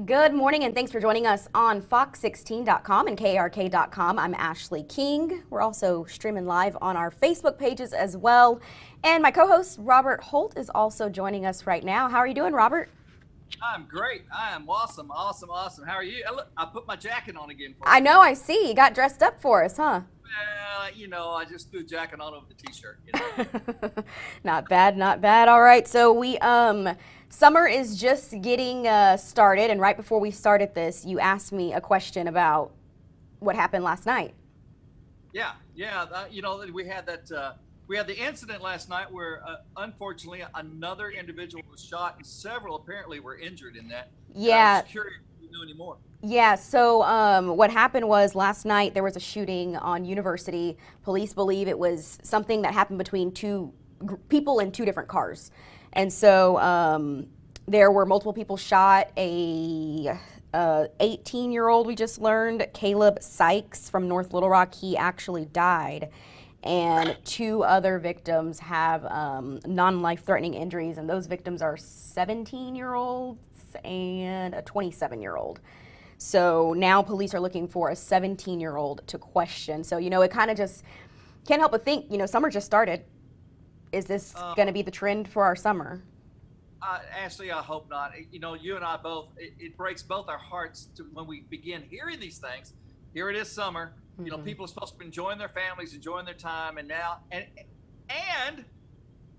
Good morning and thanks for joining us on fox16.com and KARK.com. I'm Ashley King. We're also streaming live on our Facebook pages as well. And my co-host Robert Holt is also joining us right now. How are you doing, Robert? I'm great. I am awesome. How are you? Look, I put my jacket on again for I you. know, I see. You got dressed up for us, huh? Well, I just threw a jacket on over the t-shirt. Not bad, not bad. All right, so summer is just getting started, and right before we started this, you asked me a question about what happened last night. Yeah. We had the incident last night where, unfortunately, another individual was shot and several apparently were injured in that. And I was Yeah. just curious if you knew any more. Yeah, so what happened was last night there was a shooting on University. Police believe it was something that happened between two people in two different cars. And so there were multiple people shot. A 18-year-old, we just learned, Caleb Sykes from North Little Rock, he actually died. And two other victims have non-life-threatening injuries, and those victims are 17-year-olds and a 27-year-old. So now police are looking for a 17-year-old to question. So, it kind of just can't help but think, summer just started. Is this going to be the trend for our summer? Ashley, I hope not. You and I both, it breaks both our hearts when we begin hearing these things. Here it is summer. People are supposed to be enjoying their families, enjoying their time, and now, and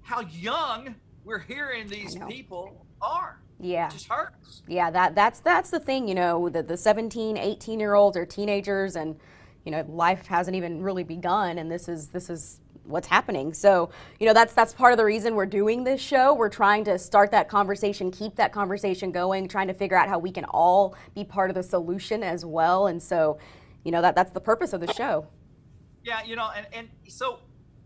how young we're hearing these people are. Yeah. It just hurts. Yeah, that's the thing, the 17, 18-year-olds are teenagers, and life hasn't even really begun, and this is what's happening. So, that's part of the reason we're doing this show. We're trying to start that conversation, keep that conversation going, trying to figure out how we can all be part of the solution as well. And so, that's the purpose of the show. Yeah, and so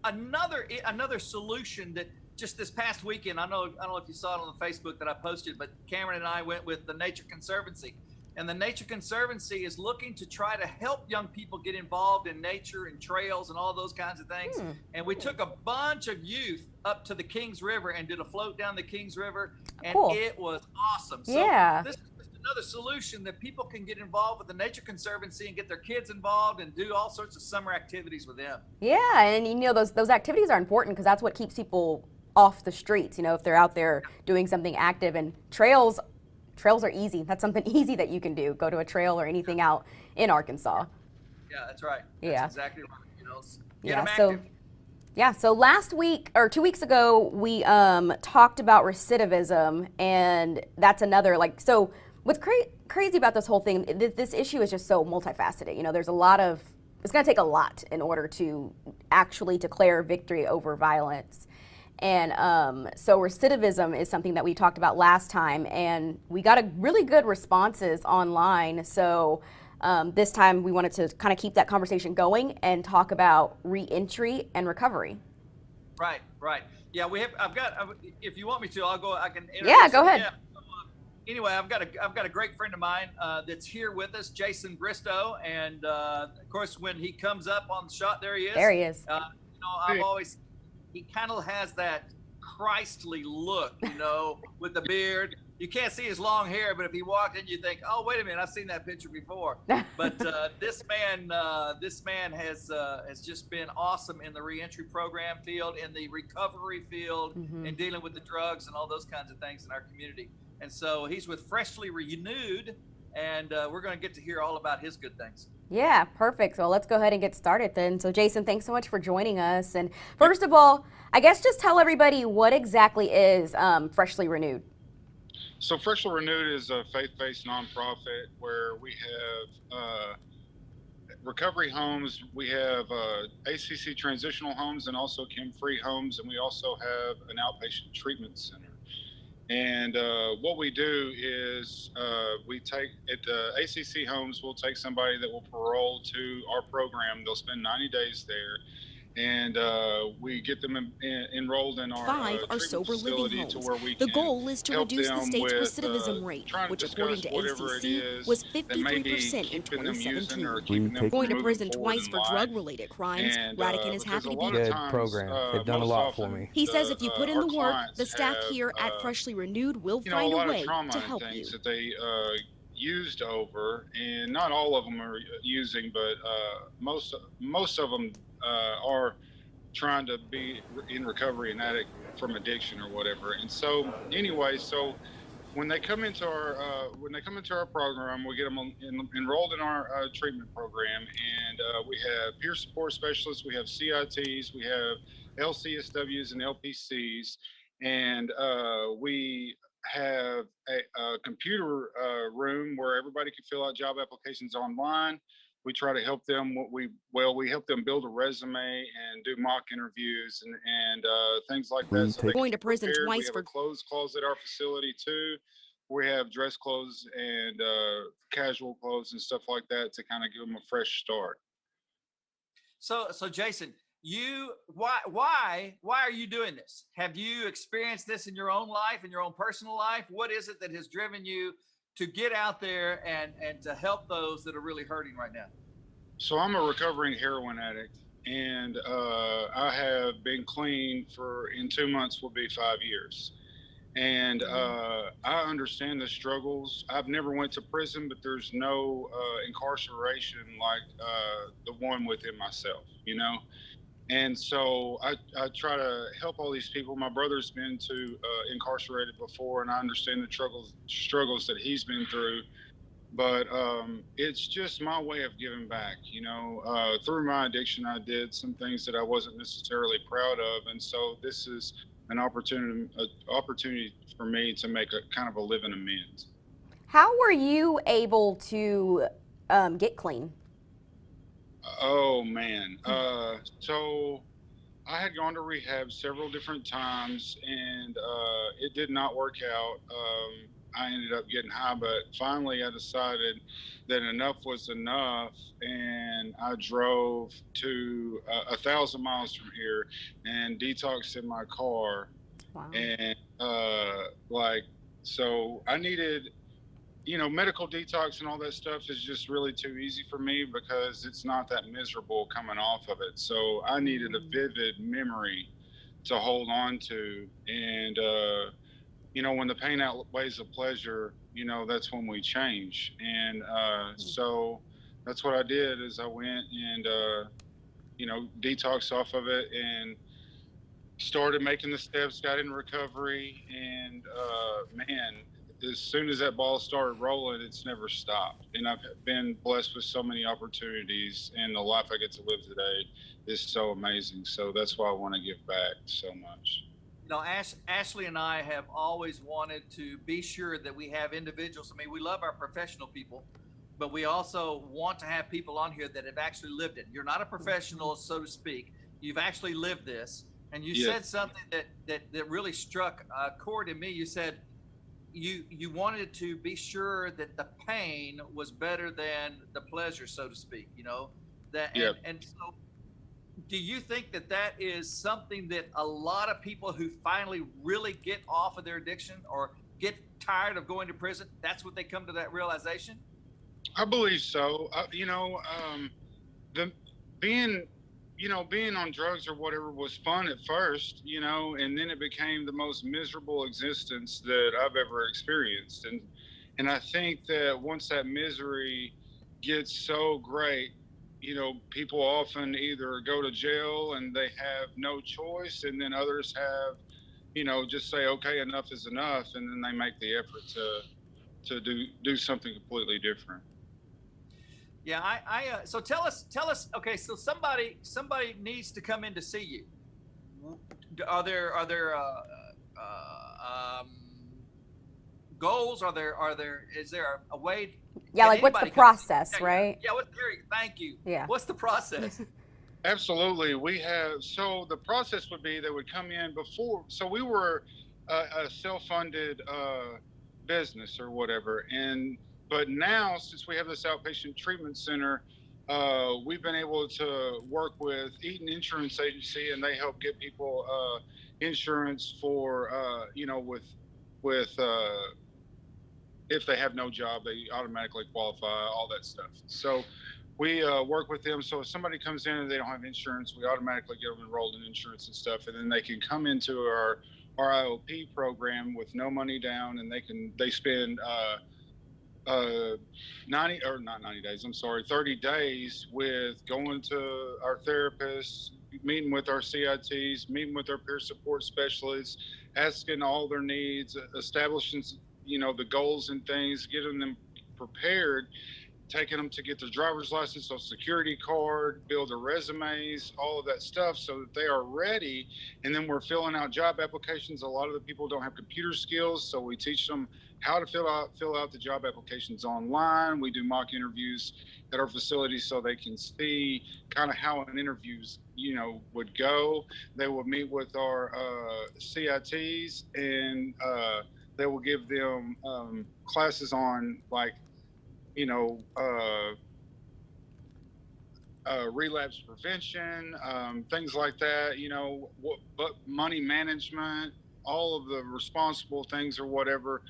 another solution that just this past weekend, I don't know if you saw it on the Facebook that I posted, but Cameron and I went with the Nature Conservancy. And the Nature Conservancy is looking to try to help young people get involved in nature and trails and all those kinds of things. And we took a bunch of youth up to the Kings River and did a float down the Kings River, and Cool. It was awesome. So Yeah. this is just another solution that people can get involved with the Nature Conservancy and get their kids involved and do all sorts of summer activities with them. Yeah, and those activities are important because that's what keeps people off the streets, if they're out there doing something active. And trails are easy. That's something easy that you can do. Go to a trail or anything out in Arkansas. Yeah, that's right. Yeah. That's exactly right. Get Yeah, them so active. yeah, so last week or 2 weeks ago, we talked about recidivism, and that's another, so what's crazy about this whole thing, this issue is just so multifaceted. It's going to take a lot in order to actually declare victory over violence. And so recidivism is something that we talked about last time, and we got a really good responses online. So this time we wanted to kind of keep that conversation going and talk about reentry and recovery. Right. Yeah, if you want me to, I can. Yeah, go ahead. Yeah. Anyway, I've got a great friend of mine that's here with us, Jason Bristow, and of course, when he comes up on the shot, there he is. There he is. He kind of has that Christly look, with the beard. You can't see his long hair, but if he walked in, you think, oh, wait a minute, I've seen that picture before. But this man has just been awesome in the reentry program field, in the recovery field, and dealing with the drugs and all those kinds of things in our community. And so he's with Freshly Renewed, and we're going to get to hear all about his good things. Yeah, perfect. So let's go ahead and get started then. So Jason, thanks so much for joining us. And first of all, I guess just tell everybody what exactly is Freshly Renewed. So Freshly Renewed is a faith-based nonprofit where we have recovery homes, we have ACC transitional homes, and also chem-free homes, and we also have an outpatient treatment center. And what we do is we take at the ACC homes, we'll take somebody that will parole to our program. They'll spend 90 days there. And we get them enrolled in our 5 are sober living homes. The goal is to reduce the state's recidivism rate, which according to ACC was 53% in 2017. Going to prison twice for drug-related crimes, Radican is happy to be good program. They've done a lot for me. He says if you put in the work, the staff here at Freshly Renewed will find a way to help you. That they used over, and not all of them are using, but most of them are trying to be in recovery and addict from addiction or whatever. And so anyway, so when they come into our program, we get them enrolled in our treatment program, and we have peer support specialists, we have CITs, we have LCSWs and LPCs, and we have a computer room where everybody can fill out job applications online. We try to help them. We help them build a resume and do mock interviews and things like that. So they going to prison prepared. twice we have for a clothes closet at our facility too. We have dress clothes and casual clothes and stuff like that to kind of give them a fresh start. So Jason, why are you doing this? Have you experienced this in your own life, in your own personal life? What is it that has driven you to get out there and to help those that are really hurting right now? So I'm a recovering heroin addict, and I have been clean in 2 months will be 5 years. And I understand the struggles. I've never went to prison, but there's no incarceration like the one within myself, you know? And so I try to help all these people. My brother's been incarcerated before, and I understand the struggles that he's been through. But it's just my way of giving back. You know, through my addiction, I did some things that I wasn't necessarily proud of, and so this is an opportunity for me to make a kind of a living amends. How were you able to get clean? Oh man, so I had gone to rehab several different times, and it did not work out. I ended up getting high, but finally I decided that enough was enough, and I drove to 1,000 miles from here and detoxed in my car. Wow. And so I needed, medical detox and all that stuff is just really too easy for me because it's not that miserable coming off of it. So I needed a vivid memory to hold on to. And, when the pain outweighs the pleasure, that's when we change. And so that's what I did is I went and, detoxed off of it and started making the steps, got in recovery. And man, as soon as that ball started rolling, it's never stopped. And I've been blessed with so many opportunities, and the life I get to live today is so amazing. So that's why I want to give back so much. Ashley and I have always wanted to be sure that we have individuals. I mean, we love our professional people, but we also want to have people on here that have actually lived it. You're not a professional, so to speak. You've actually lived this. And you said something that really struck a chord in me. You said you wanted to be sure that the pain was better than the pleasure, so to speak, and so do you think that is something that a lot of people who finally really get off of their addiction or get tired of going to prison, that's what they come to that realization? I believe so. Being on drugs or whatever was fun at first, and then it became the most miserable existence that I've ever experienced. And I think that once that misery gets so great, people often either go to jail and they have no choice, and then others have, just say, okay, enough is enough. And then they make the effort to do something completely different. Yeah, so tell us. Okay, so somebody needs to come in to see you. Are there goals? Is there a way? Yeah, like what's the process, right? Yeah, thank you. Yeah. What's the process? Absolutely, so the process would be they would come in before. So we were a self-funded business or whatever, but now, since we have this outpatient treatment center, we've been able to work with Eaton Insurance Agency, and they help get people insurance for, with if they have no job, they automatically qualify, all that stuff. So we work with them. So if somebody comes in and they don't have insurance, we automatically get them enrolled in insurance and stuff, and then they can come into our IOP program with no money down, and they spend uh 90 or not 90 days, I'm sorry, 30 days with going to our therapists, meeting with our CITs, meeting with our peer support specialists, asking all their needs, establishing, the goals and things, getting them prepared, taking them to get their driver's license, social security card, build their resumes, all of that stuff so that they are ready. And then we're filling out job applications. A lot of the people don't have computer skills, so we teach them how to fill out the job applications online. We do mock interviews at our facilities so they can see kind of how an interviews would go. They will meet with our CITs, and they will give them classes on, like, you know, uh, relapse prevention, things like that, but money management, all of the responsible things or whatever,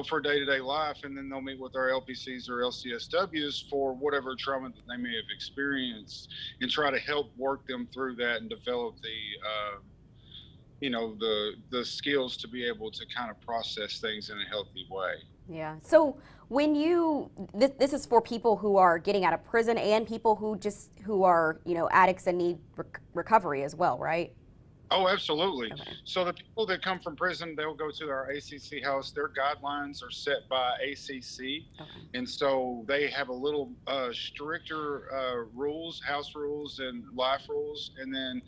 for day to day life. And then they'll meet with our LPCs or LCSWs for whatever trauma that they may have experienced and try to help work them through that and develop the skills to be able to kind of process things in a healthy way. Yeah. So when this is for people who are getting out of prison and people who are, addicts and need recovery as well, right? Oh, absolutely. Okay. So the people that come from prison, they'll go to our ACC house. Their guidelines are set by ACC. Okay. And so they have a little stricter rules, house rules and life rules. And then,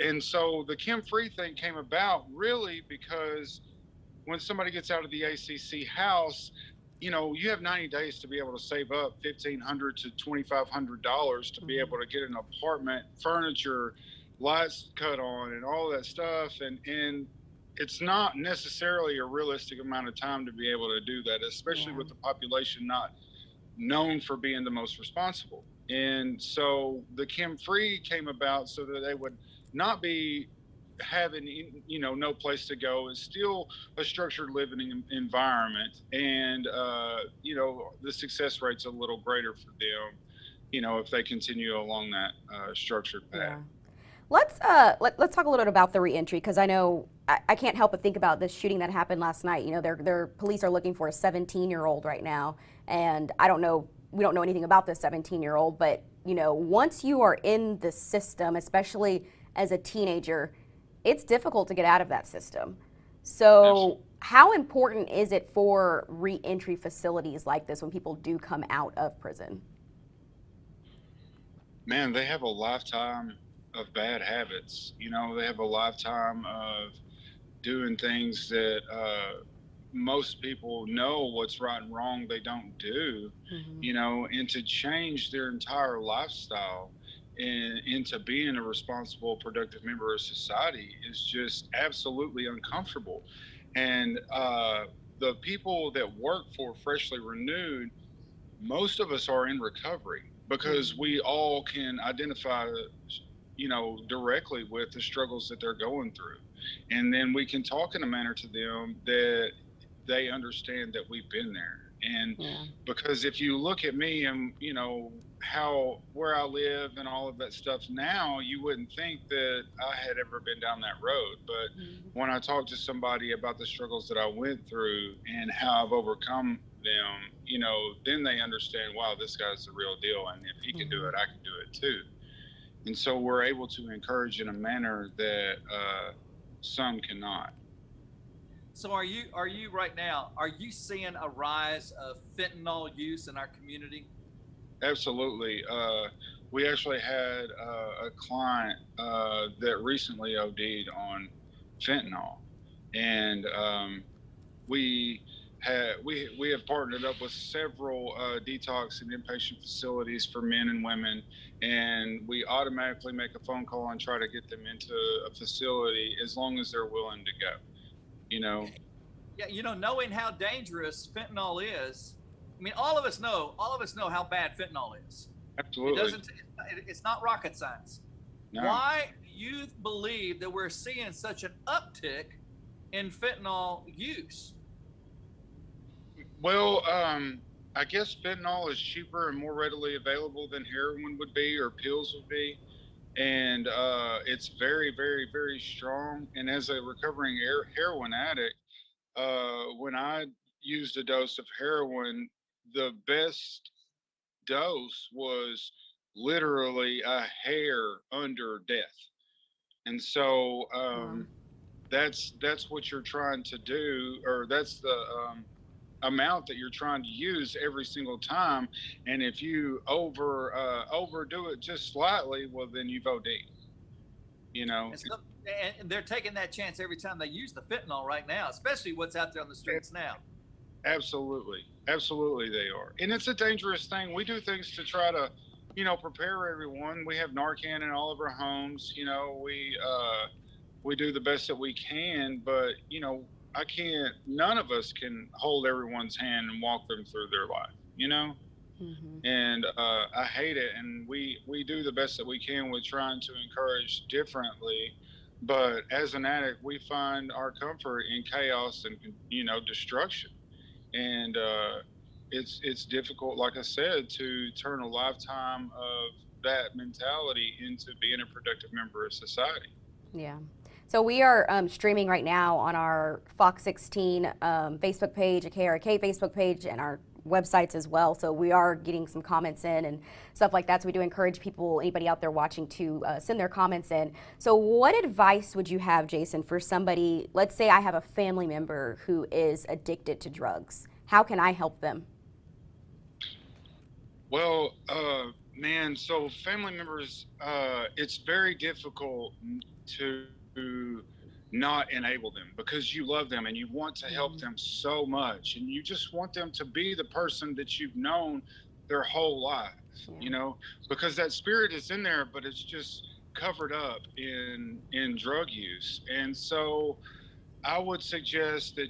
and so the Kim Free thing came about really because when somebody gets out of the ACC house, you have 90 days to be able to save up $1,500 to $2,500 to be able to get an apartment, furniture, lights cut on, and all that stuff. And it's not necessarily a realistic amount of time to be able to do that, especially with the population not known for being the most responsible. And so the Kim Free came about so that they would not be having no place to go. It's still a structured living environment, and the success rate's a little greater for them if they continue along that structured path. Yeah. Let's talk a little bit about the reentry, because I know I can't help but think about this shooting that happened last night. Their police are looking for a 17-year-old right now, and we don't know anything about this 17-year-old, but once you are in the system, especially as a teenager, it's difficult to get out of that system. So Absolutely. How important is it for reentry facilities like this when people do come out of prison? Man, they have a lifetime of bad habits. They have a lifetime of doing things that most people know what's right and wrong, they don't do. And to change their entire lifestyle and into being a responsible, productive member of society is just absolutely uncomfortable. And the people that work for Freshly Renewed, most of us are in recovery because we all can identify, directly with the struggles that they're going through. And then we can talk in a manner to them that they understand that we've been there. And because if you look at me and, where I live and all of that stuff now, you wouldn't think that I had ever been down that road. But when I talk to somebody about the struggles that I went through and how I've overcome them, then they understand, wow, this guy's the real deal. And if he can do it, I can do it too. And so we're able to encourage in a manner that some cannot. So are you right now, are you seeing a rise of fentanyl use in our community? Absolutely. We actually had a client that recently OD'd on fentanyl, and we have partnered up with several detox and inpatient facilities for men and women, and we automatically make a phone call and try to get them into a facility as long as they're willing to go. Yeah, knowing how dangerous fentanyl is, I mean, all of us know how bad fentanyl is. Absolutely. It's not rocket science. No. Why do you believe that we're seeing such an uptick in fentanyl use? Well, I guess fentanyl is cheaper and more readily available than heroin would be or pills would be. And it's very, very, very strong. And as a recovering heroin addict, when I, used a dose of heroin, the best dose was literally a hair under death. And so that's what you're trying to do, or that's the amount that you're trying to use every single time. And if you overdo it just slightly, well, then you've OD'd. You know. And they're taking that chance every time they use the fentanyl right now, especially what's out there on the streets now. Absolutely, absolutely, they are, and it's a dangerous thing. We do things to try to, prepare everyone. We have Narcan in all of our homes. We do the best that we can, but I can't. None of us can hold everyone's hand and walk them through their life. And I hate it. And we do the best that we can with trying to encourage differently. But as an addict, we find our comfort in chaos and destruction. And it's difficult, like I said, to turn a lifetime of that mentality into being a productive member of society. Yeah. So we are streaming right now on our Fox 16 Facebook page, a KARK Facebook page, and our websites as well. So we are getting some comments in and stuff like that. So we do encourage people, anybody out there watching, to send their comments in. So what advice would you have, Jason, for somebody, let's say I have a family member who is addicted to drugs. How can I help them? Well, man, so family members, it's very difficult to not enable them because you love them and you want to help them so much, and you just want them to be the person that you've known their whole life, because that spirit is in there, but it's just covered up in drug use. And so I would suggest that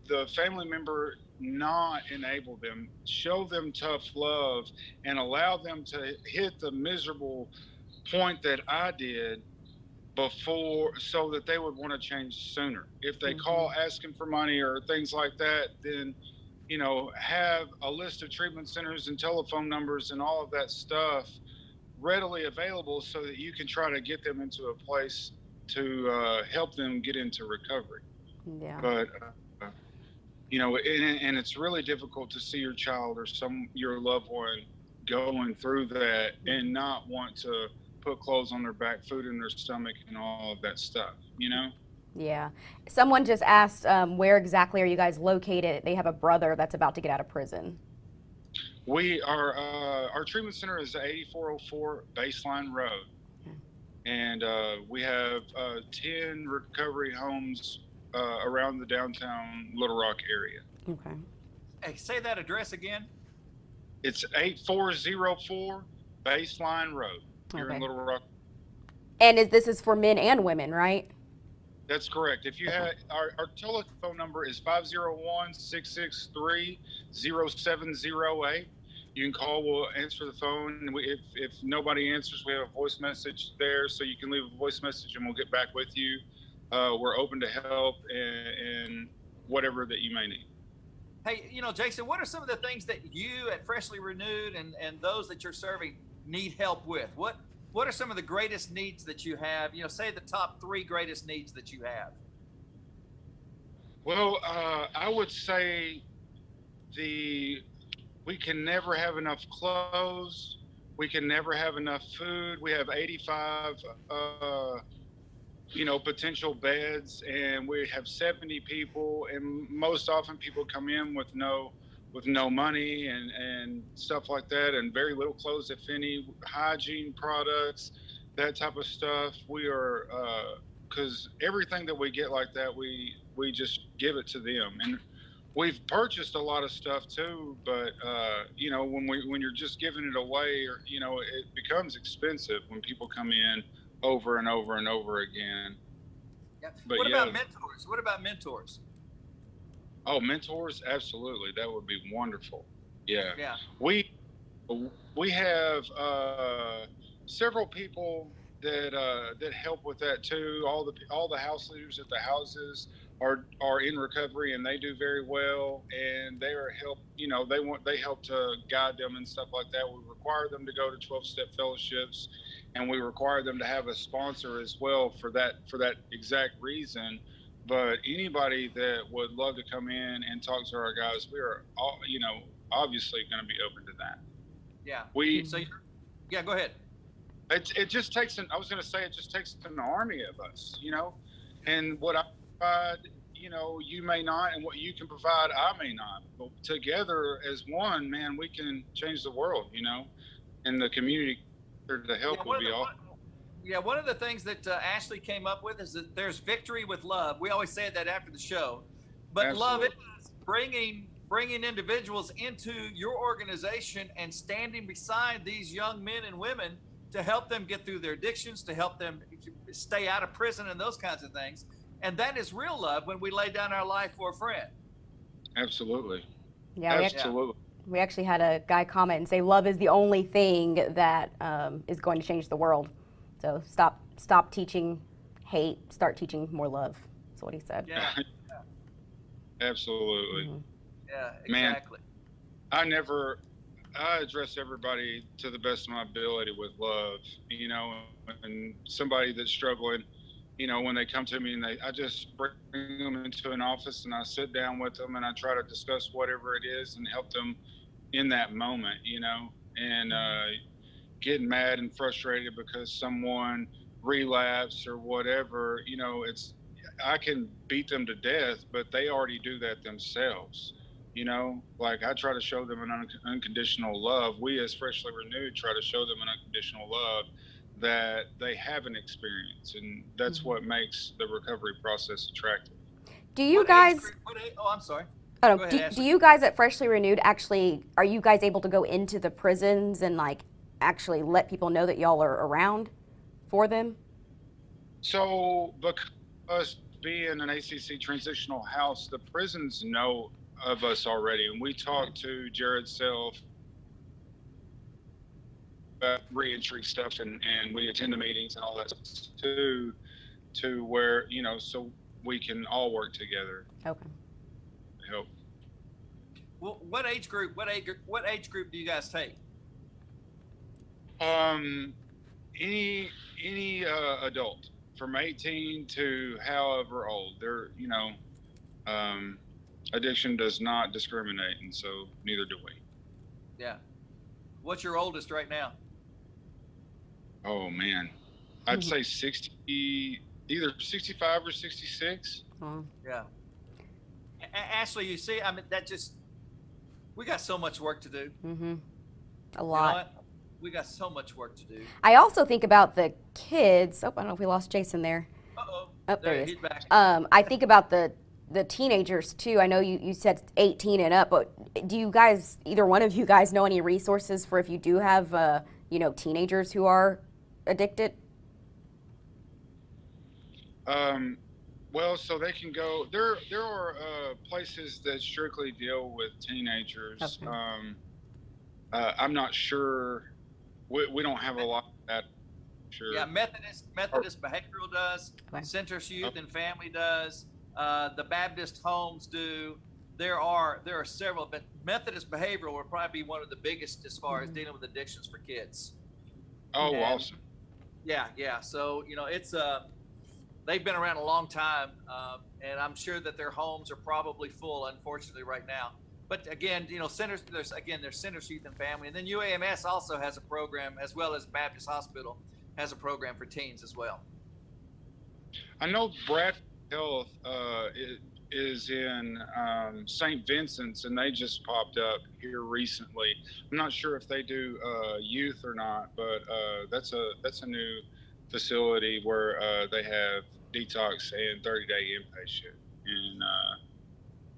the family member not enable them, show them tough love, and allow them to hit the miserable point that I did before, so that they would want to change sooner. If they call asking for money or things like that, then have a list of treatment centers and telephone numbers and all of that stuff readily available so that you can try to get them into a place to help them get into recovery. Yeah. But and it's really difficult to see your child or your loved one going through that and not want to put clothes on their back, food in their stomach, and all of that stuff, Yeah. Someone just asked, where exactly are you guys located? They have a brother that's about to get out of prison. We are, our treatment center is 8404 Baseline Road. And we have 10 recovery homes around the downtown Little Rock area. Okay. Hey, say that address again. It's 8404 Baseline Road here in Little Rock. And this is for men and women, right? That's correct. If you have our telephone number is 501-663-0708. You can call. We'll answer the phone. And if nobody answers, we have a voice message there, so you can leave a voice message and we'll get back with you. We're open to help and whatever that you may need. Hey, Jason, what are some of the things that you at Freshly Renewed and those that you're serving need help with? What are some of the greatest needs that you have? Say the top 3 greatest needs that you have. Well, I would say we can never have enough clothes. We can never have enough food. We have 85, potential beds, and we have 70 people. And most often people come in with no money and stuff like that, and very little clothes, if any, hygiene products, that type of stuff. We are, because everything that we get like that, we just give it to them. And we've purchased a lot of stuff too, but when you're just giving it away, or it becomes expensive when people come in over and over and over again. Yeah. But what about mentors? What about mentors? Oh, mentors, absolutely. That would be wonderful. Yeah. Yeah. We have several people that help with that too. All the house leaders at the houses are in recovery, and they do very well, and they are help. They help to guide them and stuff like that. We require them to go to 12-step fellowships, and we require them to have a sponsor as well for that exact reason. but anybody that would love to come in and talk to our guys, we are all, obviously going to be open to that. Yeah. So yeah, go ahead. It just takes I was going to say, it just takes an army of us, and what I provide, you may not, and what you can provide, I may not, but together as one, man, we can change the world, and the community to help will be all. Yeah, one of the things that Ashley came up with is that there's victory with love. We always say that after the show, but Absolutely. Love is bringing individuals into your organization and standing beside these young men and women to help them get through their addictions, to help them stay out of prison and those kinds of things. And that is real love when we lay down our life for a friend. Absolutely. Yeah, absolutely. We actually had a guy comment and say love is the only thing that is going to change the world. So stop teaching hate, start teaching more love. That's what he said. Yeah. Absolutely. Mm-hmm. Yeah, exactly. Man, I address everybody to the best of my ability with love, and somebody that's struggling, when they come to me and I just bring them into an office and I sit down with them and I try to discuss whatever it is and help them in that moment, and getting mad and frustrated because someone relapsed or whatever, I can beat them to death, but they already do that themselves. Like I try to show them an unconditional love. We as Freshly Renewed try to show them an unconditional love that they haven't experienced, and that's what makes the recovery process attractive. Do you guys? Oh, I'm sorry. Oh, no. Do you guys at Freshly Renewed are you guys able to go into the prisons and actually let people know that y'all are around for them? So because being an ACC transitional house, the prisons know of us already, and we talk to Jared Self about reentry stuff, and we attend the meetings and all that too, to where so we can all work together. Okay. Help. Well, what age group do you guys take? Any adult from 18 to however old. They're addiction does not discriminate, and so neither do we. Yeah. What's your oldest right now? Oh man, I'd say 60, either 65 or 66. Yeah. Ashley, you see, I mean, we got so much work to do. Mm-hmm. A lot. We got so much work to do. I also think about the kids. Oh, I don't know if we lost Jason there. Uh-oh. Oh, there he is. He's back. I think about the teenagers too. I know you said 18 and up, but do you guys, either one of you guys, know any resources for if you do have teenagers who are addicted? Well, so they can go. There are places that strictly deal with teenagers. Okay. I'm not sure. We don't have a lot of that. Sure. Yeah, Methodist Behavioral does. Okay. Centers Youth and Family does. The Baptist Homes do. There are several, but Methodist Behavioral will probably be one of the biggest as far as dealing with addictions for kids. Oh, awesome. Yeah. So it's they've been around a long time, and I'm sure that their homes are probably full, unfortunately, right now. But again, centers. There's Centers Youth and Family, and then UAMS also has a program, as well as Baptist Hospital has a program for teens as well. I know Bradford Health is in St. Vincent's, and they just popped up here recently. I'm not sure if they do youth or not, but that's a new facility where they have detox and 30-day inpatient. And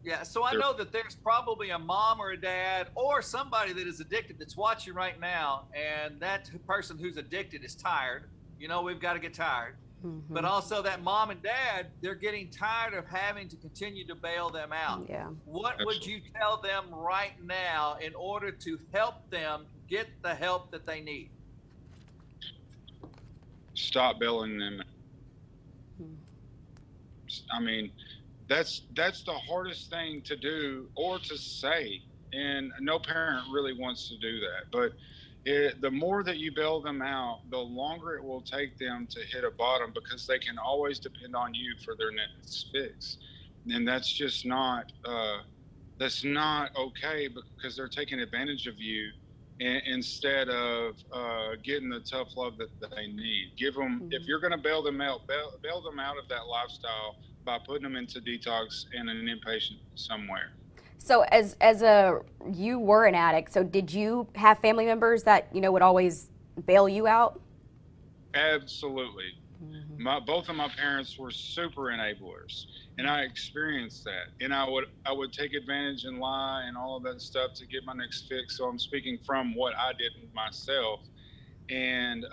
yeah, so I know that there's probably a mom or a dad or somebody that is addicted that's watching right now, and that person who's addicted is tired. We've got to get tired. Mm-hmm. But also that mom and dad, they're getting tired of having to continue to bail them out. Yeah. What would you tell them right now in order to help them get the help that they need? Stop bailing them. I mean, that's the hardest thing to do or to say, and no parent really wants to do that. But the more that you bail them out, the longer it will take them to hit a bottom, because they can always depend on you for their next fix. And that's just not, that's not okay, because they're taking advantage of you instead of getting the tough love that they need. Give them, if you're going to bail them out, bail them out of that lifestyle by putting them into detox and an inpatient somewhere. So you were an addict, so did you have family members that, you know, would always bail you out? Absolutely. Both of my parents were super enablers, and I experienced that. And I would take advantage and lie and all of that stuff to get my next fix. So I'm speaking from what I did myself. And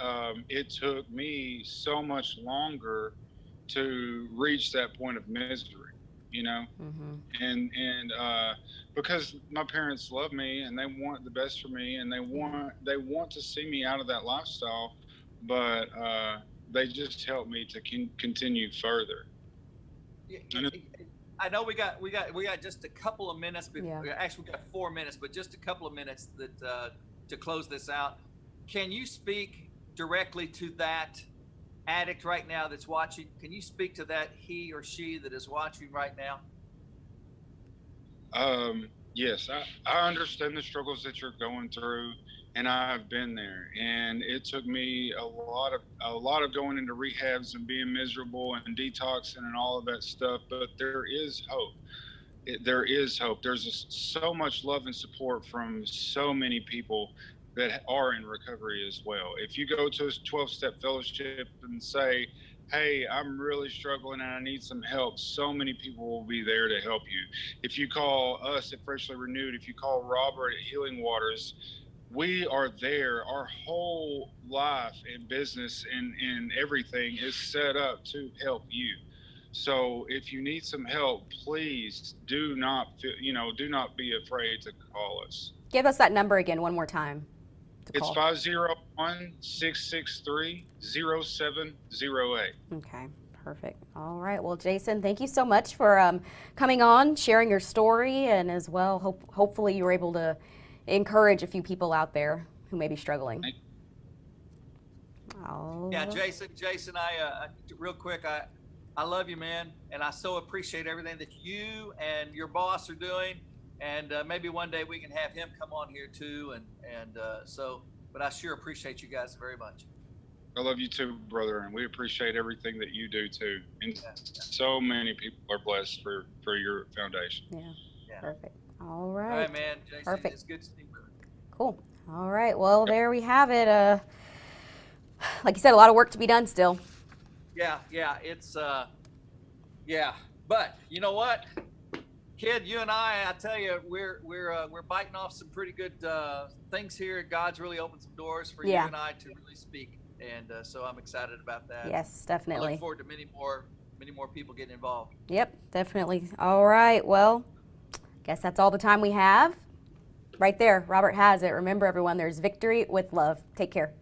it took me so much longer to reach that point of misery, you know? And because my parents love me and they want the best for me, and they want to see me out of that lifestyle, but they just helped me to continue further. I know we got just a couple of minutes. Actually, we got 4 minutes, but just a couple of minutes to close this out. Can you speak directly to that addict right now that's watching? Can you speak to that he or she that is watching right now? Yes, I understand the struggles that you're going through, and I've been there. And it took me a lot of going into rehabs and being miserable and detoxing and all of that stuff. But there is hope. There is hope. There's so much love and support from so many people that are in recovery as well. If you go to a 12-step fellowship and say, hey, I'm really struggling and I need some help, so many people will be there to help you. If you call us at Freshly Renewed, if you call Robert at Healing Waters, we are there. Our whole life and business and everything is set up to help you. So if you need some help, please do not be afraid to call us. Give us that number again one more time. It's 501-663-0708. Okay, perfect. All right. Well, Jason, thank you so much for coming on, sharing your story, and as well, hopefully you were able to encourage a few people out there who may be struggling. Yeah, Jason, I real quick, I love you, man, and I so appreciate everything that you and your boss are doing. And maybe one day we can have him come on here too. But I sure appreciate you guys very much. I love you too, brother, and we appreciate everything that you do too. And so many people are blessed for your foundation. Yeah. Perfect. All right. All right, man. Jason, perfect. It's good to see you. Cool. All right. Well, there we have it. Like you said, a lot of work to be done still. Yeah. It's but you know what? Kid, you and I tell you, we're biting off some pretty good things here. God's really opened some doors for you and I to really speak, and so I'm excited about that. Yes, definitely. I look forward to many more people getting involved. Yep, definitely. All right, well, guess that's all the time we have. Right there, Robert has it. Remember, everyone, there's victory with love. Take care.